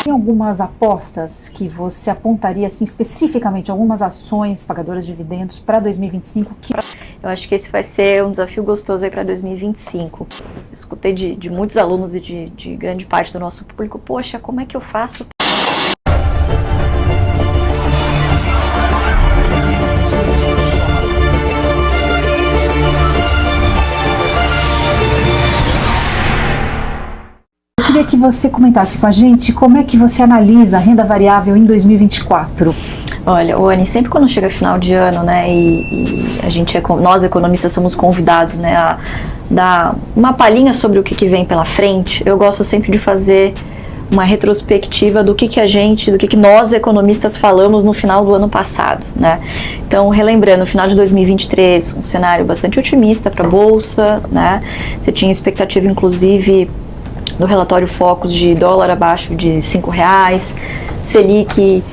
Tem algumas apostas que você apontaria assim, especificamente, algumas ações pagadoras de dividendos para 2025? Eu acho que esse vai ser um desafio gostoso aí para 2025. Escutei de muitos alunos e de grande parte do nosso público, poxa, como é que eu faço? Eu queria que você comentasse com a gente como é que você analisa a renda variável em 2024. Olha, Oani, sempre quando chega final de ano, né, e a gente nós economistas somos convidados, né, a dar uma palhinha sobre o que vem pela frente, eu gosto sempre de fazer uma retrospectiva do que nós economistas falamos no final do ano passado, né? Então, relembrando, no final de 2023, um cenário bastante otimista para a Bolsa, né? Você tinha expectativa, inclusive, no relatório Focus de dólar abaixo de R$5, Selic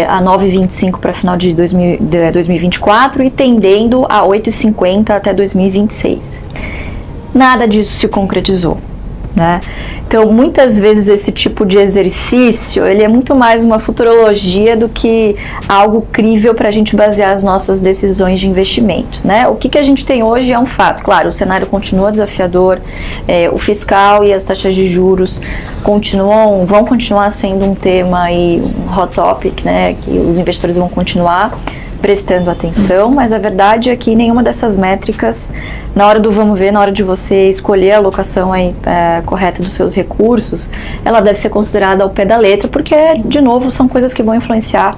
a 9,25 para final de 2024 e tendendo a 8,50 até 2026. Nada disso se concretizou, né? Então, muitas vezes esse tipo de exercício, ele é muito mais uma futurologia do que algo crível para a gente basear as nossas decisões de investimento, né? O que a gente tem hoje é um fato. Claro, o cenário continua desafiador, o fiscal e as taxas de juros vão continuar sendo um tema e um hot topic, né? Que os investidores vão continuar prestando atenção, mas a verdade é que nenhuma dessas métricas, na hora do vamos ver, na hora de você escolher a alocação correta dos seus recursos, ela deve ser considerada ao pé da letra, porque, de novo, são coisas que vão influenciar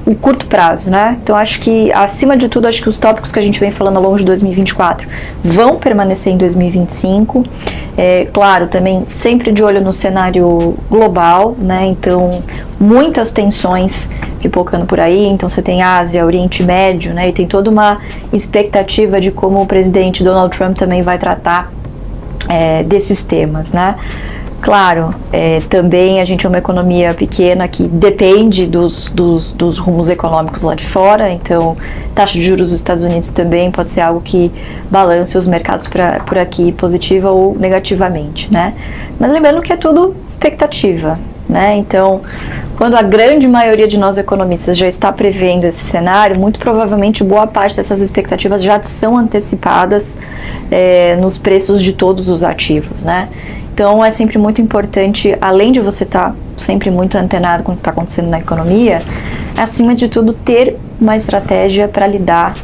o curto prazo, né? Então, acho que, acima de tudo, acho que os tópicos que a gente vem falando ao longo de 2024 vão permanecer em 2025. Claro, também sempre de olho no cenário global, né? Então, muitas tensões pipocando por aí. Então, você tem Ásia, Oriente Médio, né? E tem toda uma expectativa de como o presidente Donald Trump também vai tratar desses temas, né? Claro, também a gente é uma economia pequena que depende dos rumos econômicos lá de fora, então taxa de juros dos Estados Unidos também pode ser algo que balance os mercados por aqui positiva ou negativamente, né? Mas lembrando que é tudo expectativa, né? Então, quando a grande maioria de nós economistas já está prevendo esse cenário, muito provavelmente boa parte dessas expectativas já são antecipadas nos preços de todos os ativos, né? Então, é sempre muito importante, além de você estar sempre muito antenado com o que está acontecendo na economia, acima de tudo, ter uma estratégia para lidar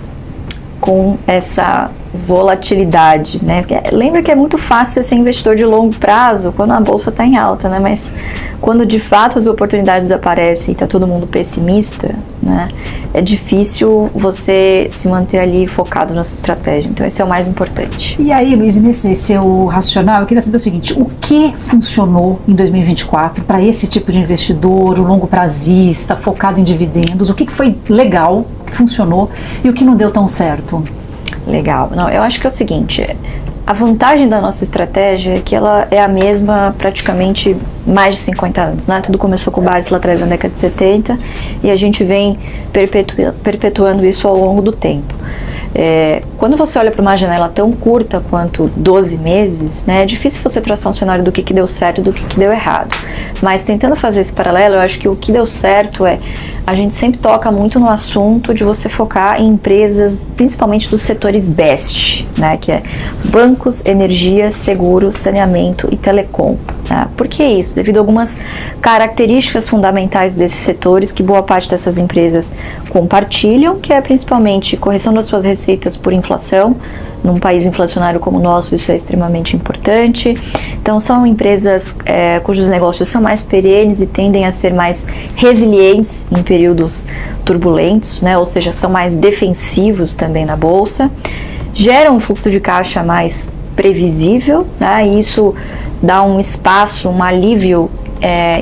com essa volatilidade, né? Porque lembra que é muito fácil ser investidor de longo prazo quando a bolsa está em alta, né? Mas quando de fato as oportunidades aparecem e está todo mundo pessimista, né? É difícil você se manter ali focado nessa estratégia. Então, esse é o mais importante. E aí, Luiz, nesse seu racional, eu queria saber o seguinte: o que funcionou em 2024 para esse tipo de investidor, o longo prazista, focado em dividendos? O que foi legal, que funcionou, e o que não deu tão certo? Legal. Não, eu acho que é o seguinte, a vantagem da nossa estratégia é que ela é a mesma praticamente mais de 50 anos, né? Tudo começou com base lá atrás na década de 70 e a gente vem perpetuando isso ao longo do tempo. Quando você olha para uma janela tão curta quanto 12 meses, né, é difícil você traçar um cenário do que deu certo e do que deu errado. Mas tentando fazer esse paralelo, eu acho que o que deu certo a gente sempre toca muito no assunto de você focar em empresas, principalmente dos setores BEST, né, que é bancos, energia, seguros, saneamento e telecom. Né? Por que isso? Devido a algumas características fundamentais desses setores que boa parte dessas empresas compartilham, que é principalmente correção das suas receitas por inflação. Num país inflacionário como o nosso, isso é extremamente importante. Então, são empresas cujos negócios são mais perenes e tendem a ser mais resilientes em períodos turbulentos, né? Ou seja, são mais defensivos também na bolsa. Geram um fluxo de caixa mais previsível, né? E isso dá um espaço, um alívio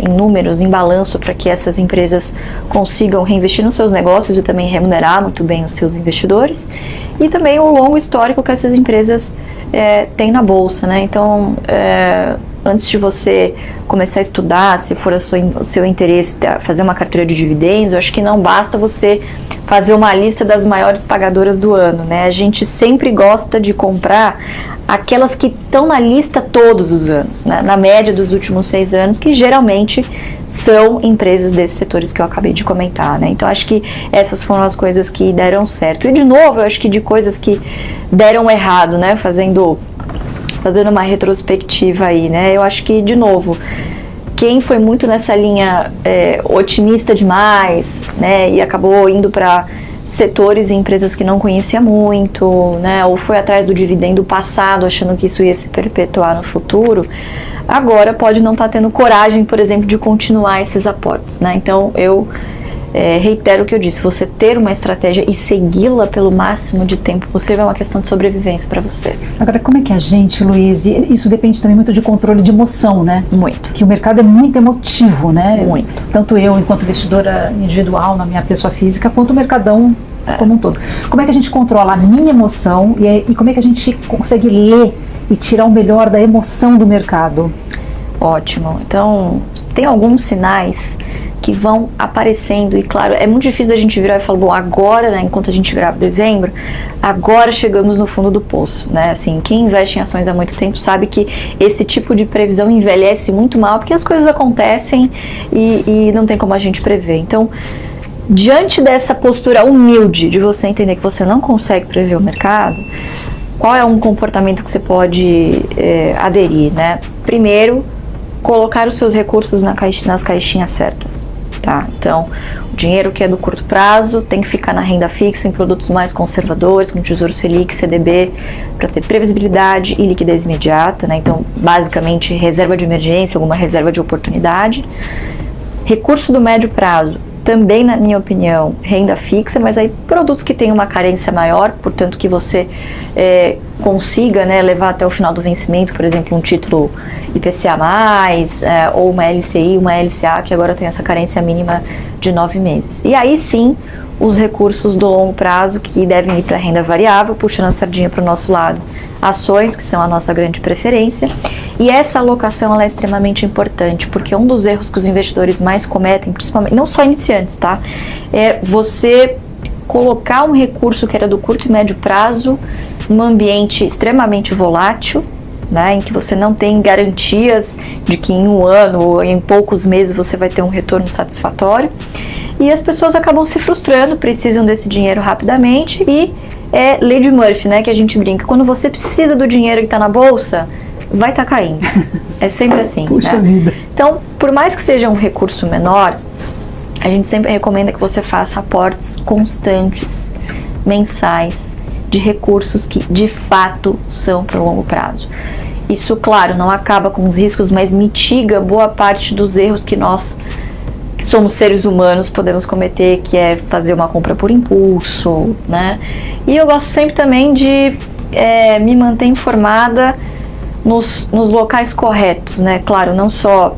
em números, em balanço, para que essas empresas consigam reinvestir nos seus negócios e também remunerar muito bem os seus investidores. E também o longo histórico que essas empresas têm na bolsa, né? Então, antes de você começar a estudar, se for o seu interesse fazer uma carteira de dividendos, eu acho que não basta você fazer uma lista das maiores pagadoras do ano, né? A gente sempre gosta de comprar aquelas que estão na lista todos os anos, né? Na média dos últimos 6 anos, que geralmente são empresas desses setores que eu acabei de comentar, né? Então acho que essas foram as coisas que deram certo. E de novo, eu acho que de coisas que deram errado, né? Fazendo uma retrospectiva aí, né? Eu acho que, de novo, quem foi muito nessa linha otimista demais, né? E acabou indo para setores e empresas que não conhecia muito, né? Ou foi atrás do dividendo passado, achando que isso ia se perpetuar no futuro, agora pode não estar tendo coragem, por exemplo, de continuar esses aportes, né? Então, eu reitero o que eu disse, você ter uma estratégia e segui-la pelo máximo de tempo possível é uma questão de sobrevivência para você. Agora, como é que a gente, Luiz, isso depende também muito de controle de emoção, né? Muito. Que o mercado é muito emotivo, né? Muito. Tanto eu, enquanto investidora individual, na minha pessoa física, quanto o mercadão como um todo. Como é que a gente controla a minha emoção e como é que a gente consegue ler e tirar o melhor da emoção do mercado? Ótimo. Então, tem alguns sinais que vão aparecendo e, claro, é muito difícil a gente virar e falar, bom, agora, né, enquanto a gente grava dezembro, agora chegamos no fundo do poço, né? Assim, quem investe em ações há muito tempo sabe que esse tipo de previsão envelhece muito mal, porque as coisas acontecem e não tem como a gente prever. Então, diante dessa postura humilde de você entender que você não consegue prever o mercado, qual é um comportamento que você pode aderir, né? Primeiro, colocar os seus recursos nas caixinhas certas, tá? Então, o dinheiro que é do curto prazo tem que ficar na renda fixa, em produtos mais conservadores, como Tesouro Selic, CDB, para ter previsibilidade e liquidez imediata, né? Então, basicamente, reserva de emergência, alguma reserva de oportunidade. Recurso do médio prazo, também, na minha opinião, renda fixa, mas aí produtos que têm uma carência maior, portanto que você consiga, né, levar até o final do vencimento, por exemplo, um título IPCA+, ou uma LCI, uma LCA, que agora tem essa carência mínima de 9 meses. E aí sim, os recursos do longo prazo que devem ir para a renda variável, puxando a sardinha para o nosso lado. Ações, que são a nossa grande preferência, e essa alocação ela é extremamente importante, porque um dos erros que os investidores mais cometem, principalmente, não só iniciantes, tá? É você colocar um recurso que era do curto e médio prazo num ambiente extremamente volátil, né, em que você não tem garantias de que em um ano ou em poucos meses você vai ter um retorno satisfatório, e as pessoas acabam se frustrando, precisam desse dinheiro rapidamente e lei de Murphy, né, que a gente brinca. Quando você precisa do dinheiro que está na bolsa, vai estar caindo. É sempre assim. Puxa né? vida. Então, por mais que seja um recurso menor, a gente sempre recomenda que você faça aportes constantes, mensais, de recursos que de fato são para o longo prazo. Isso, claro, não acaba com os riscos, mas mitiga boa parte dos erros que nós somos seres humanos, podemos cometer, que é fazer uma compra por impulso, né? E eu gosto sempre também de me manter informada nos locais corretos, né? Claro, não só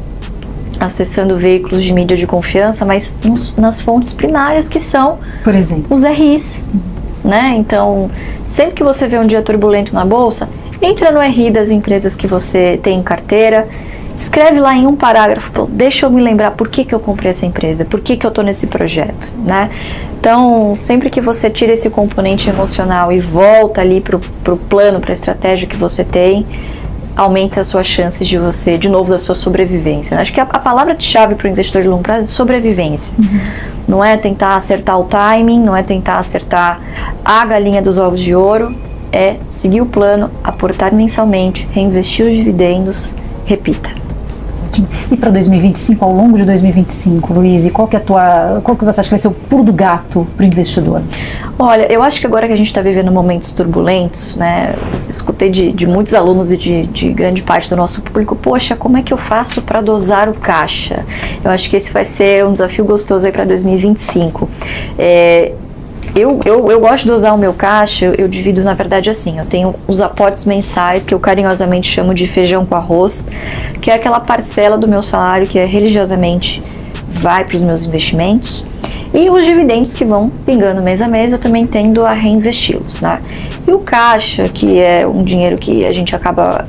acessando veículos de mídia de confiança, mas nas fontes primárias, que são, por exemplo, os RIs, né? Então, sempre que você vê um dia turbulento na bolsa, entra no RI das empresas que você tem em carteira, escreve lá em um parágrafo, deixa eu me lembrar por que eu comprei essa empresa, por que eu estou nesse projeto, né? Então, sempre que você tira esse componente emocional e volta ali pro plano, para a estratégia que você tem, aumenta as suas chances de você, de novo, da sua sobrevivência. Acho que a palavra-chave para o investidor de longo prazo é sobrevivência. Uhum. Não é tentar acertar o timing, não é tentar acertar a galinha dos ovos de ouro, é seguir o plano, aportar mensalmente, reinvestir os dividendos, repita. E para 2025, ao longo de 2025, Luiz, qual que você acha que vai ser o pulo do gato para o investidor? Olha, eu acho que agora que a gente está vivendo momentos turbulentos, né, escutei de muitos alunos e de grande parte do nosso público, poxa, como é que eu faço para dosar o caixa? Eu acho que esse vai ser um desafio gostoso aí para 2025. Eu gosto de usar o meu caixa, eu divido na verdade assim, eu tenho os aportes mensais, que eu carinhosamente chamo de feijão com arroz, que é aquela parcela do meu salário que religiosamente vai para os meus investimentos, e os dividendos que vão pingando mês a mês, eu também tendo a reinvesti-los, né? E o caixa, que é um dinheiro que a gente acaba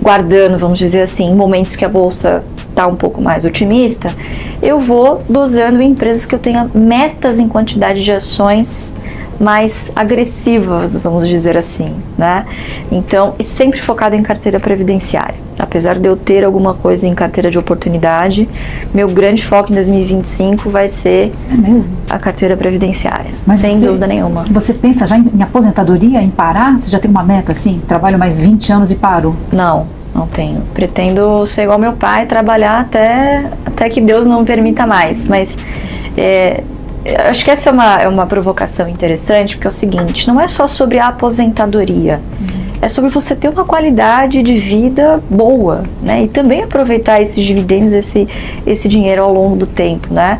guardando, vamos dizer assim, em momentos que a bolsa está um pouco mais otimista, eu vou dosando em empresas que eu tenha metas em quantidade de ações mais agressivas, vamos dizer assim, né? Então, e sempre focado em carteira previdenciária. Apesar de eu ter alguma coisa em carteira de oportunidade, meu grande foco em 2025 vai ser a carteira previdenciária, mas sem dúvida nenhuma. Você pensa já em aposentadoria, em parar? Você já tem uma meta assim? Trabalho mais 20 anos e paro? Não tenho. Pretendo ser igual meu pai, trabalhar até que Deus não permita mais, mas acho que essa é uma provocação interessante, porque é o seguinte, não é só sobre a aposentadoria, é sobre você ter uma qualidade de vida boa, né? E também aproveitar esses dividendos, esse dinheiro ao longo do tempo, né?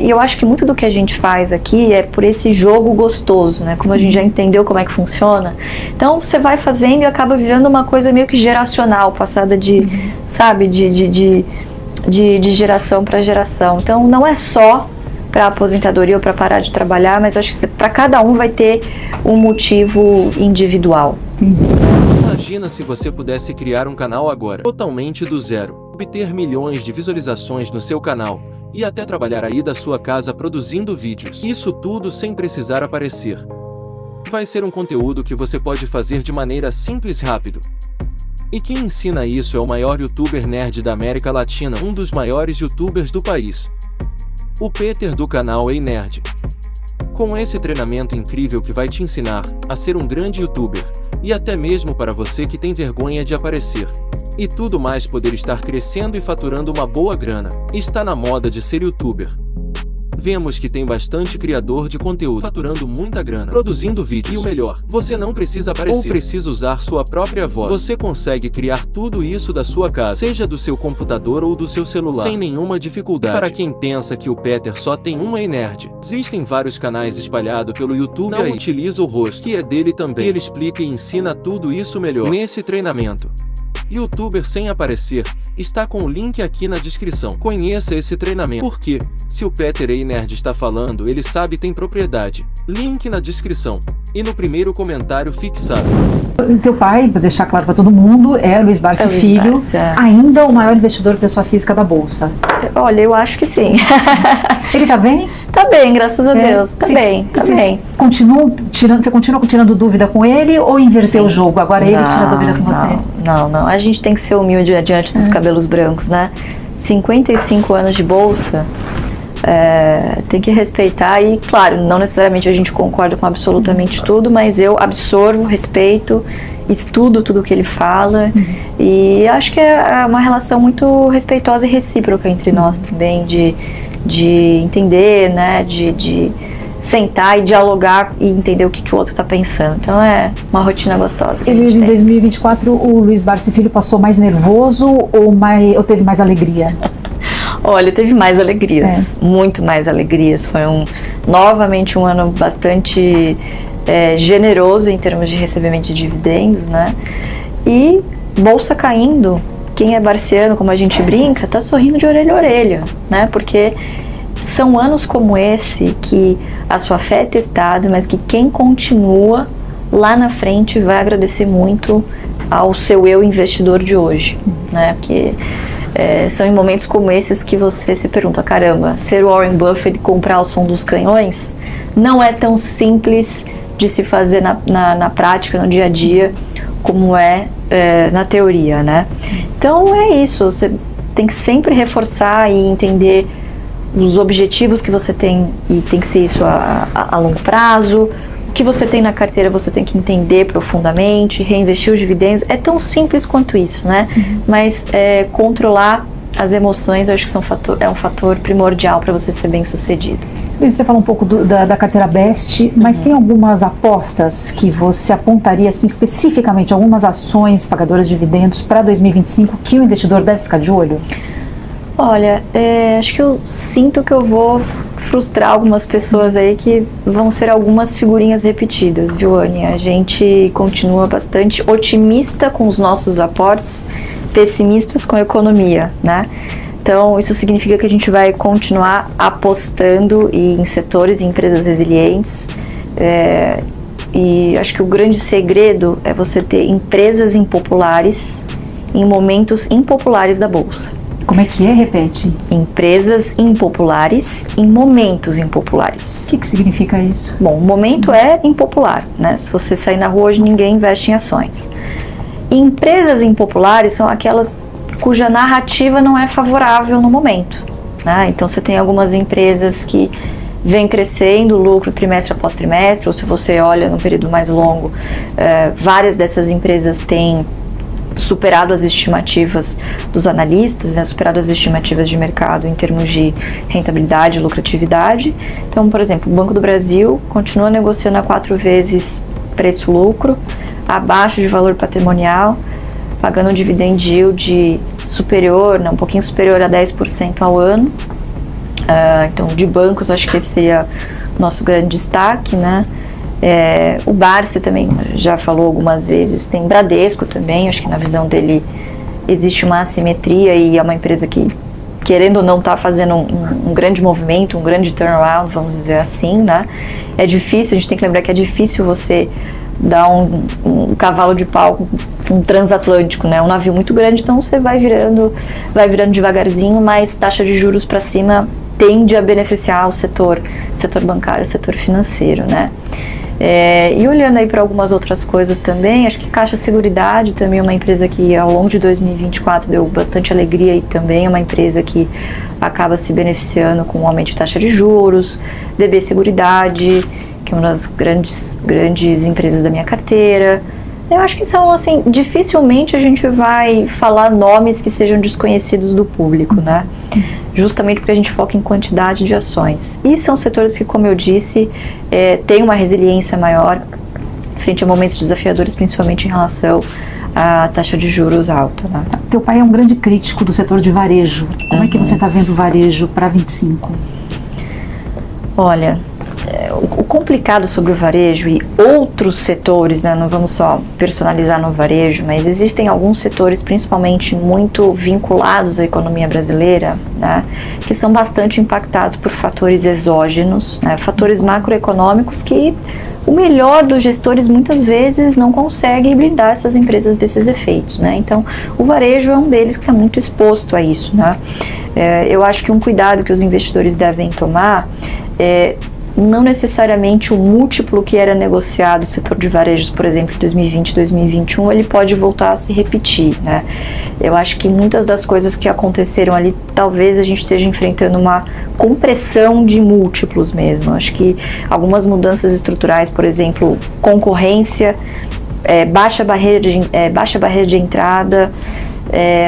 E eu acho que muito do que a gente faz aqui é por esse jogo gostoso, né? Como a gente já entendeu como é que funciona. Então, você vai fazendo e acaba virando uma coisa meio que geracional, passada de geração para geração. Então, não é só para aposentadoria ou para parar de trabalhar, mas acho que para cada um vai ter um motivo individual. Imagina se você pudesse criar um canal agora, totalmente do zero, obter milhões de visualizações no seu canal e até trabalhar aí da sua casa produzindo vídeos. Isso tudo sem precisar aparecer. Vai ser um conteúdo que você pode fazer de maneira simples e rápido. E quem ensina isso é o maior youtuber nerd da América Latina, um dos maiores youtubers do país. O Peter do canal Ei Nerd. Com esse treinamento incrível que vai te ensinar a ser um grande youtuber, e até mesmo para você que tem vergonha de aparecer. E tudo mais poder estar crescendo e faturando uma boa grana. Está na moda de ser youtuber. Vemos que tem bastante criador de conteúdo faturando muita grana, produzindo vídeos. E o melhor, você não precisa aparecer ou precisa usar sua própria voz. Você consegue criar tudo isso da sua casa, seja do seu computador ou do seu celular, sem nenhuma dificuldade. Para quem pensa que o Peter só tem um Ei Nerd, existem vários canais espalhados pelo YouTube. Não utiliza o rosto, que é dele também. Ele explica e ensina tudo isso melhor nesse treinamento. Youtuber sem aparecer, está com o link aqui na descrição. Conheça esse treinamento, porque, se o Peter Ei Nerd está falando, ele sabe, tem propriedade. Link na descrição. E no primeiro comentário fixado. Teu pai, para deixar claro para todo mundo, é Luiz Barsi Filho, ainda o maior investidor de pessoa física da Bolsa. Olha, eu acho que sim. Ele tá bem? Tá bem, graças a Deus. Tá bem. Você continua tirando dúvida com ele ou inverteu o jogo? Agora ele tira dúvida com você? Não. A gente tem que ser humilde diante dos cabelos brancos, né? 55 anos de Bolsa, tem que respeitar e, claro, não necessariamente a gente concorda com absolutamente tudo, mas eu absorvo, respeito, estudo tudo que ele fala e acho que é uma relação muito respeitosa e recíproca entre nós também, de entender, né, de sentar e dialogar e entender o que o outro está pensando. Então é uma rotina gostosa. E Luiz, em 2024, o Luiz Barsi Filho passou mais nervoso ou teve mais alegria? Olha, teve mais alegrias, muito mais alegrias. Foi novamente um ano bastante generoso em termos de recebimento de dividendos, né? E bolsa caindo. Quem é barciano, como a gente brinca, tá sorrindo de orelha a orelha, né? Porque são anos como esse que a sua fé é testada, mas que quem continua lá na frente vai agradecer muito ao seu eu investidor de hoje, né? Porque são em momentos como esses que você se pergunta, caramba, ser o Warren Buffett e comprar o som dos canhões não é tão simples de se fazer na prática, no dia a dia, como na teoria, né? Então é isso, você tem que sempre reforçar e entender os objetivos que você tem, e tem que ser isso a longo prazo. O que você tem na carteira você tem que entender profundamente, reinvestir os dividendos, é tão simples quanto isso, né? Mas controlar as emoções, eu acho que é um fator primordial para você ser bem sucedido. Você falou um pouco da carteira Best, mas tem algumas apostas que você apontaria assim, especificamente, algumas ações pagadoras de dividendos para 2025 que o investidor deve ficar de olho? Olha, acho que eu sinto que eu vou frustrar algumas pessoas aí, que vão ser algumas figurinhas repetidas, viu, Anny? A gente continua bastante otimista com os nossos aportes, pessimistas com a economia, né? Então, isso significa que a gente vai continuar apostando em setores e empresas resilientes. E acho que o grande segredo é você ter empresas impopulares em momentos impopulares da Bolsa. Como é que é? Repete. Empresas impopulares em momentos impopulares. O que significa isso? Bom, o momento é impopular, né? Se você sair na rua hoje, ninguém investe em ações. Empresas impopulares são aquelas cuja narrativa não é favorável no momento, né? Então você tem algumas empresas que vêm crescendo lucro trimestre após trimestre, ou se você olha no período mais longo, várias dessas empresas têm superado as estimativas dos analistas, né, superado as estimativas de mercado em termos de rentabilidade e lucratividade. Então, por exemplo, o Banco do Brasil continua negociando a 4 vezes preço-lucro, abaixo de valor patrimonial, pagando um dividend yield superior, um pouquinho superior a 10% ao ano. Então, de bancos, acho que esse seria o nosso grande destaque, né? O Barsi também já falou algumas vezes, tem Bradesco também, acho que na visão dele existe uma assimetria e é uma empresa que, querendo ou não, está fazendo um grande movimento, um grande turnaround, vamos dizer assim, né? É difícil, a gente tem que lembrar que é difícil você dar um cavalo de pau, um transatlântico, né? Um navio muito grande, então você vai virando devagarzinho, mas taxa de juros para cima tende a beneficiar o setor bancário, o setor financeiro, né? E olhando aí para algumas outras coisas também, acho que Caixa Seguridade também é uma empresa que ao longo de 2024 deu bastante alegria e também é uma empresa que acaba se beneficiando com o aumento de taxa de juros. BB Seguridade, que é uma das grandes empresas da minha carteira. Eu acho que são, assim, dificilmente a gente vai falar nomes que sejam desconhecidos do público, né? Justamente porque a gente foca em quantidade de ações. E são setores que, como eu disse, têm uma resiliência maior frente a momentos desafiadores, principalmente em relação à taxa de juros alta, né? Teu pai é um grande crítico do setor de varejo. Como é que você está vendo o varejo para 25? Olha, o complicado sobre o varejo e outros setores, né, não vamos só personalizar no varejo, mas existem alguns setores, principalmente muito vinculados à economia brasileira, né, que são bastante impactados por fatores exógenos, né, fatores macroeconômicos que o melhor dos gestores muitas vezes não consegue blindar essas empresas desses efeitos, né? Então, o varejo é um deles que está muito exposto a isso, né? Eu acho que um cuidado que os investidores devem tomar não necessariamente o múltiplo que era negociado no setor de varejos, por exemplo, em 2020 e 2021, ele pode voltar a se repetir, né? Eu acho que muitas das coisas que aconteceram ali, talvez a gente esteja enfrentando uma compressão de múltiplos mesmo. Acho que algumas mudanças estruturais, por exemplo, concorrência, baixa barreira de entrada,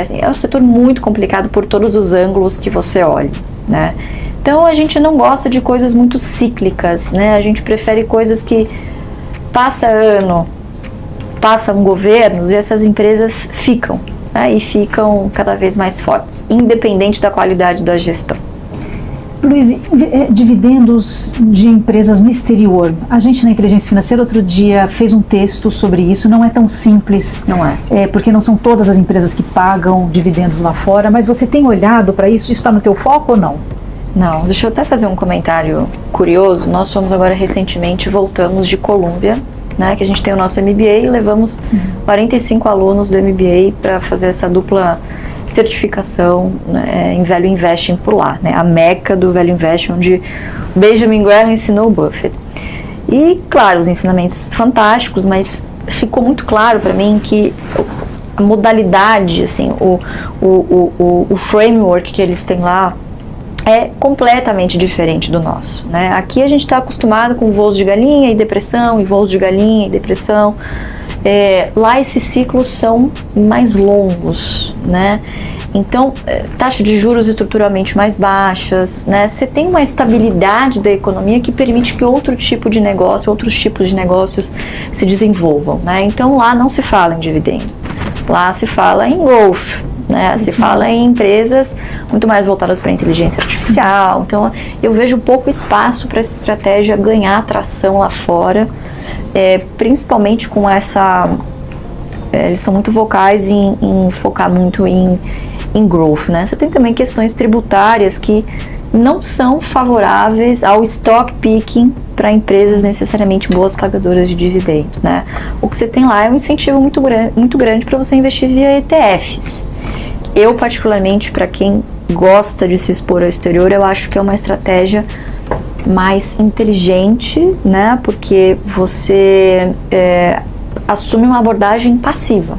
assim, é um setor muito complicado por todos os ângulos que você olhe, né? Então a gente não gosta de coisas muito cíclicas, né? A gente prefere coisas que passam governos e essas empresas ficam, né? E ficam cada vez mais fortes, independente da qualidade da gestão. Luiz, dividendos de empresas no exterior. A gente na Inteligência Financeira outro dia fez um texto sobre isso, não é tão simples. Não é. Porque não são todas as empresas que pagam dividendos lá fora, mas você tem olhado para isso? Isso está no teu foco ou não? Não, deixa eu até fazer um comentário curioso. Nós fomos agora recentemente, voltamos de Colômbia, né, que a gente tem o nosso MBA e levamos 45 alunos do MBA para fazer essa dupla certificação, né, em Value Investing por lá, né, a meca do Value Investing, onde Benjamin Graham ensinou o Buffett. E, claro, os ensinamentos fantásticos, mas ficou muito claro para mim que a modalidade, assim, o framework que eles têm lá é completamente diferente do nosso, né? Aqui a gente está acostumado com voos de galinha e depressão, e voos de galinha e depressão. Lá esses ciclos são mais longos, né? Então, taxa de juros estruturalmente mais baixas, né? Você tem uma estabilidade da economia que permite que outros tipos de negócios se desenvolvam, né? Então, lá não se fala em dividendo, lá se fala em growth, né? Se fala em empresas muito mais voltadas para a inteligência artificial. Então, eu vejo pouco espaço para essa estratégia ganhar atração lá fora, principalmente com essa... eles são muito vocais em focar muito em growth, né? Você tem também questões tributárias que não são favoráveis ao stock picking para empresas necessariamente boas pagadoras de dividendos, né? O que você tem lá é um incentivo muito grande para você investir via ETFs, Eu, particularmente, para quem gosta de se expor ao exterior, eu acho que é uma estratégia mais inteligente, né? Porque você assume uma abordagem passiva.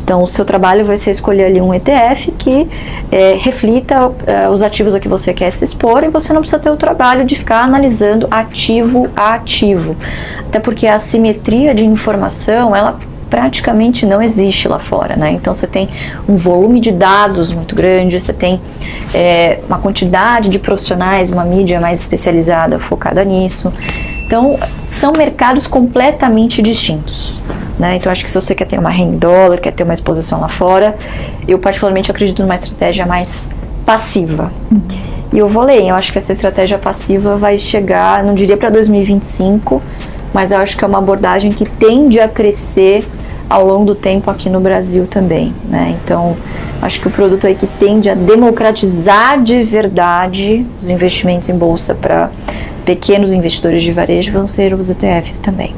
Então, o seu trabalho vai ser escolher ali um ETF que reflita os ativos a que você quer se expor, e você não precisa ter o trabalho de ficar analisando ativo a ativo. Até porque a assimetria de informação, ela praticamente não existe lá fora, né? Então, você tem um volume de dados muito grande, você tem uma quantidade de profissionais, uma mídia mais especializada focada nisso. Então, são mercados completamente distintos, né? Então, acho que se você quer ter uma renda em dólar, quer ter uma exposição lá fora, eu particularmente acredito numa estratégia mais passiva. E eu vou ler, eu acho que essa estratégia passiva vai chegar, não diria para 2025, mas eu acho que é uma abordagem que tende a crescer ao longo do tempo aqui no Brasil também, né? Então, acho que o produto aí que tende a democratizar de verdade os investimentos em bolsa para pequenos investidores de varejo vão ser os ETFs também.